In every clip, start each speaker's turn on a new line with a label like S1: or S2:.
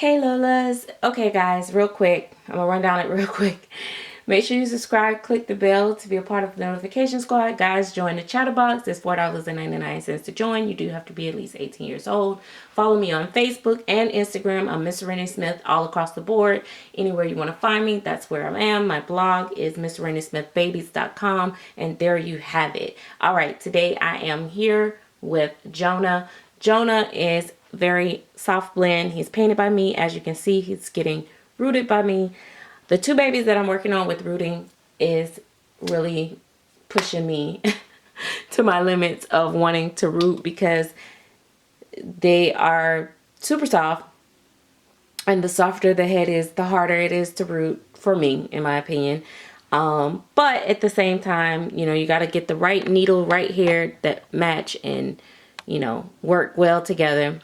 S1: Hey Lolas. Okay guys, real quick. I'm gonna run down it real quick. Make sure you subscribe, click the bell to be a part of the notification squad. Guys, join the Chatterbox. It's $4.99 to join. You do have to be at least 18 years old. Follow me on Facebook and Instagram. I'm Miss Renee Smith all across the board. Anywhere you want to find me, that's where I am. My blog is MissReneeSmithBabies.com, and there you have it. All right, today I am here with Jonah. Jonah is very soft blend. He's painted by me. As you can see, he's getting rooted by me. The two babies that I'm working on with rooting is really pushing me to my limits of wanting to root because they are super soft. And the softer the head is, the harder it is to root for me, in my opinion. But at the same time, you know, you got to get the right needle right here that match and, you know, work well together.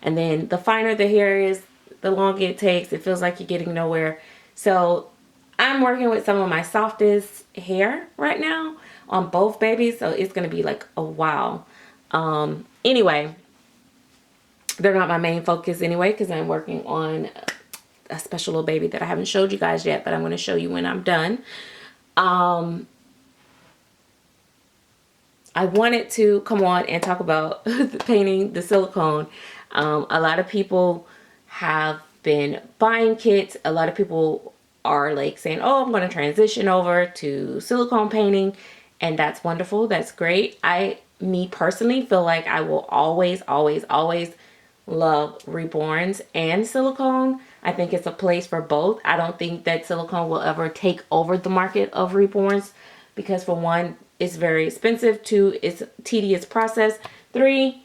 S1: And then the finer the hair is, the longer it takes. It feels like you're getting nowhere. So I'm working with some of my softest hair right now on both babies. So it's going to be like a while. Anyway, they're not my main focus anyway because I'm working on a special little baby that I haven't showed you guys yet, but I'm going to show you when I'm done. I wanted to come on and talk about painting the silicone. A lot of people have been buying kits. A lot of people are like saying, oh, I'm going to transition over to silicone painting. And that's wonderful. That's great. Me personally feel like I will always love Reborns and silicone. I think it's a place for both. I don't think that silicone will ever take over the market of Reborns because for one, it's very expensive. Two, it's a tedious process. Three,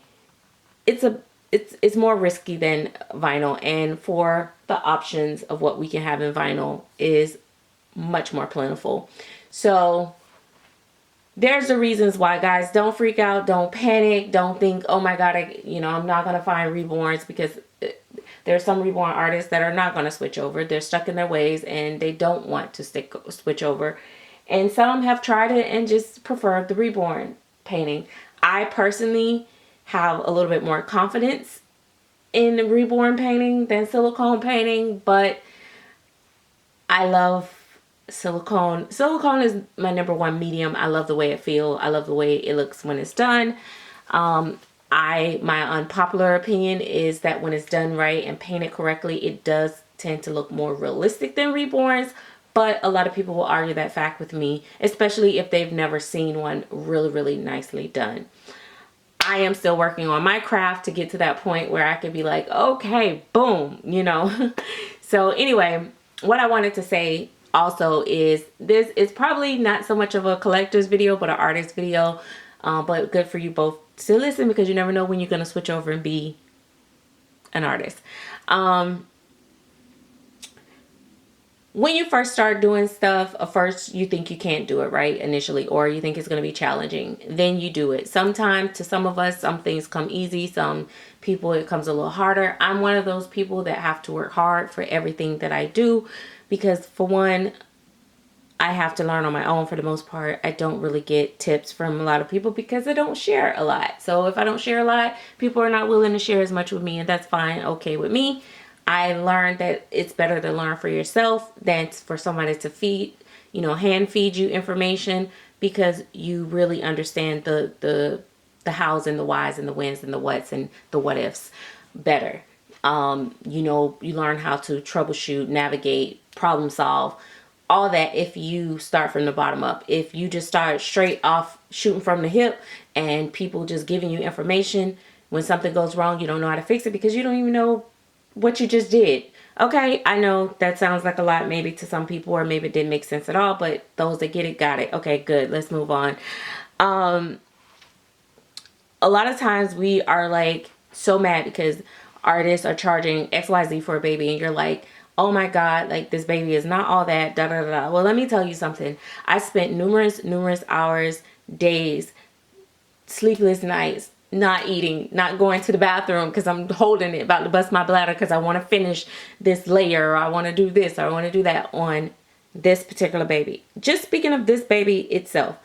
S1: it's more risky than vinyl, and four, the options of what we can have in vinyl is much more plentiful. So there's the reasons why, guys. Don't freak out, don't panic, don't think, oh my god, I'm not gonna find Reborns, because there's some Reborn artists that are not gonna switch over. They're stuck in their ways and they don't want to switch over. And some have tried it and just prefer the Reborn painting. I personally have a little bit more confidence in the Reborn painting than silicone painting, but I love silicone. Silicone is my #1 medium. I love the way it feels. I love the way it looks when it's done. My unpopular opinion is that when it's done right and painted correctly, it does tend to look more realistic than Reborns. But a lot of people will argue that fact with me, especially if they've never seen one really nicely done. I am still working on my craft to get to that point where I could be like, okay, boom, So anyway, what I wanted to say also is this is probably not so much of a collector's video, but an artist video. But good for you both to listen, because you never know when you're going to switch over and be an artist. When you first start doing stuff, first you think you can't do it right initially, or you think it's going to be challenging. Then you do it. Sometimes, to some of us, some things come easy. Some people, it comes a little harder. I'm one of those people that have to work hard for everything that I do, because for one, I have to learn on my own for the most part. I don't really get tips from a lot of people because I don't share a lot. So if I don't share a lot, people are not willing to share as much with me, and that's fine. Okay with me. I learned that it's better to learn for yourself than for somebody to hand feed you information, because you really understand the hows and the whys and the whens and the whats and the what ifs better. You learn how to troubleshoot, navigate, problem solve, all that if you start from the bottom up. If you just start straight off shooting from the hip and people just giving you information, when something goes wrong, you don't know how to fix it because you don't even know what you just did. Okay, I know that sounds like a lot maybe to some people, or maybe it didn't make sense at all, but those that get it, got it. Okay, good. Let's move on. A lot of times we are like so mad because artists are charging XYZ for a baby, and you're like, oh my god, like this baby is not all that, da da da. Well, let me tell you something. I spent numerous hours, days, sleepless nights, not eating, not going to the bathroom because I'm holding it, about to bust my bladder because I want to finish this layer, or I want to do this, or I want to do that on this particular baby. Just speaking of this baby itself,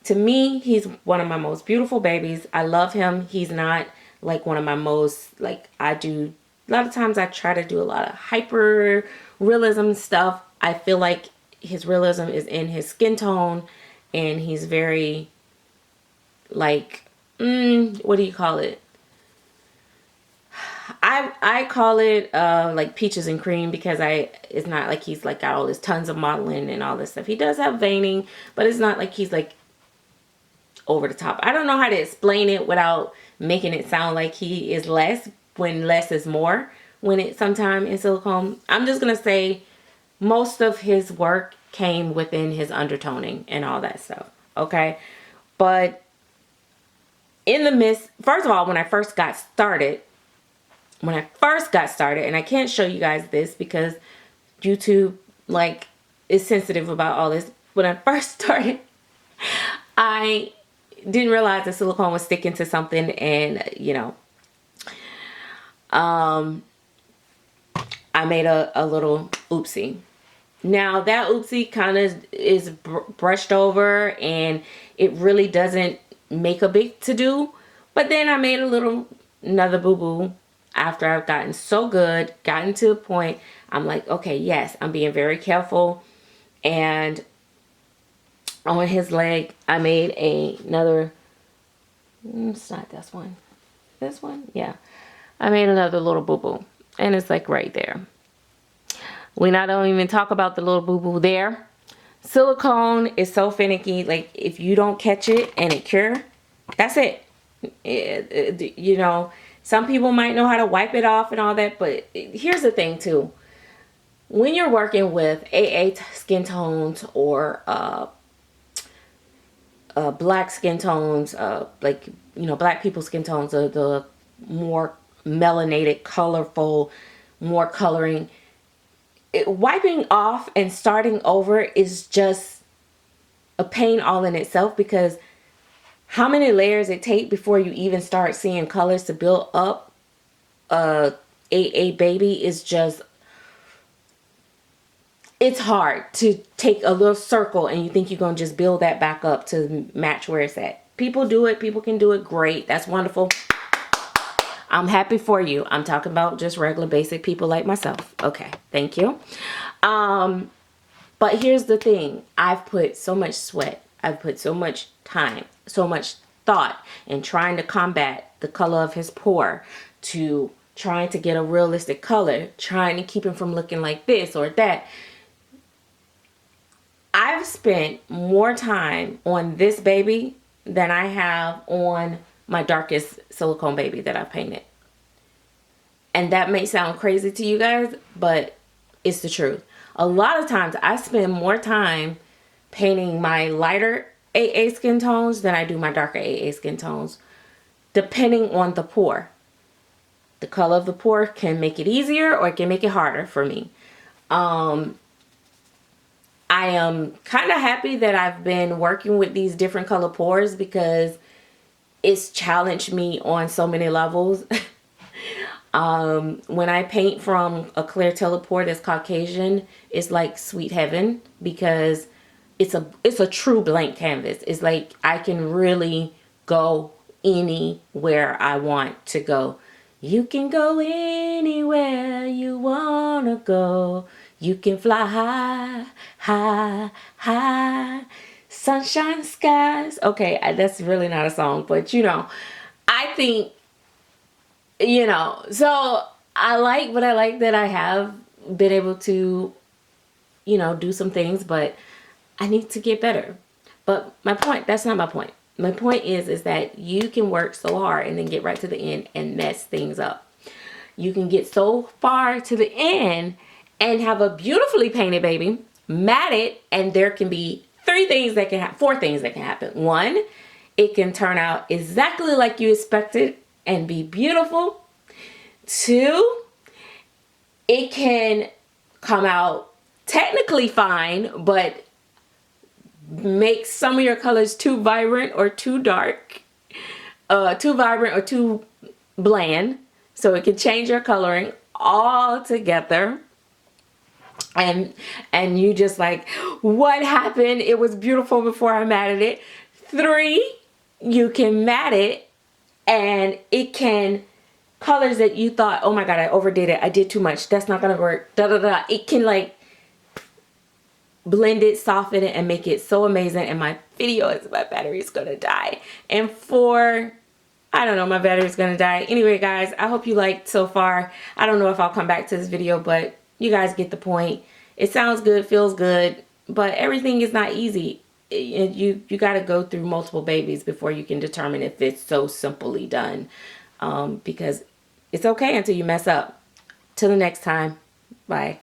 S1: to me, he's one of my most beautiful babies. I love him. He's not like one of my most, like, I do a lot of times I try to do a lot of hyper realism stuff. I feel like his realism is in his skin tone, and he's very like, what do you call it? I call it like peaches and cream, because it's not like he's like got all this tons of modeling and all this stuff. He does have veining, but it's not like he's like over the top. I don't know how to explain it without making it sound like he is less, when less is more, when it sometime in silicone. I'm just gonna say most of his work came within his undertoning and all that stuff, okay? But in the midst, first of all, when I first got started, and I can't show you guys this because YouTube like is sensitive about all this. When I first started, I didn't realize the silicone was sticking to something, and you know, I made a little oopsie. Now that oopsie kind of is brushed over, and it really doesn't make a big to do. But then I made another boo-boo after I've gotten so good, gotten to a point, I'm like, okay, yes, I'm being very careful. And on his leg, I made another, it's not this one. This one? Yeah. I made another little boo-boo, and it's like right there. We not don't even talk about the little boo-boo there. Silicone is so finicky. Like, if you don't catch it and it cure, that's it. You know, some people might know how to wipe it off and all that, but here's the thing too. When you're working with AA skin tones or black skin tones, like, you know, black people's skin tones are the more melanated, colorful, more coloring. Wiping off and starting over is just a pain all in itself, because how many layers it take before you even start seeing colors to build up a baby is just, it's hard to take a little circle and you think you're going to just build that back up to match where it's at. People do it. People can do it. Great. That's wonderful. I'm happy for you. I'm talking about just regular basic people like myself. Okay. Thank you. But here's the thing. I've put so much sweat. I've put so much time, so much thought in trying to combat the color of his pore, to trying to get a realistic color, trying to keep him from looking like this or that. I've spent more time on this baby than I have on my darkest silicone baby that I've painted. And that may sound crazy to you guys, but it's the truth. A lot of times I spend more time painting my lighter AA skin tones than I do my darker AA skin tones, depending on the pore. The color of the pore can make it easier or it can make it harder for me. I am kind of happy that I've been working with these different color pores, because it's challenged me on so many levels. When I paint from a clear telepore that's Caucasian, it's like sweet heaven, because it's a true blank canvas. It's like I can really go anywhere I want to go. You can go anywhere you wanna go. You can fly high, high, high. Sunshine skies. Okay, that's really not a song, but you know, I think, you know, so I like that I have been able to, you know, do some things, but I need to get better. But my point, that's not my point. My point is that you can work so hard and then get right to the end and mess things up. You can get so far to the end and have a beautifully painted baby, mat it, and there can be four things that can happen. One, it can turn out exactly like you expected and be beautiful. Two, it can come out technically fine, but make some of your colors too vibrant or too dark, too vibrant or too bland, so it can change your coloring altogether. And you just like, what happened? It was beautiful before I matted it. Three, you can mat it and it can colors that you thought, oh my god, I overdid it, I did too much, that's not gonna work, da da da, it can like blend it, soften it, and make it so amazing. And my video is my battery's gonna die. And I don't know, my battery's gonna die. Anyway, guys, I hope you liked so far. I don't know if I'll come back to this video, but you guys get the point. It sounds good, feels good, but everything is not easy. You got to go through multiple babies before you can determine if it's so simply done. Because it's okay until you mess up. Till the next time, bye.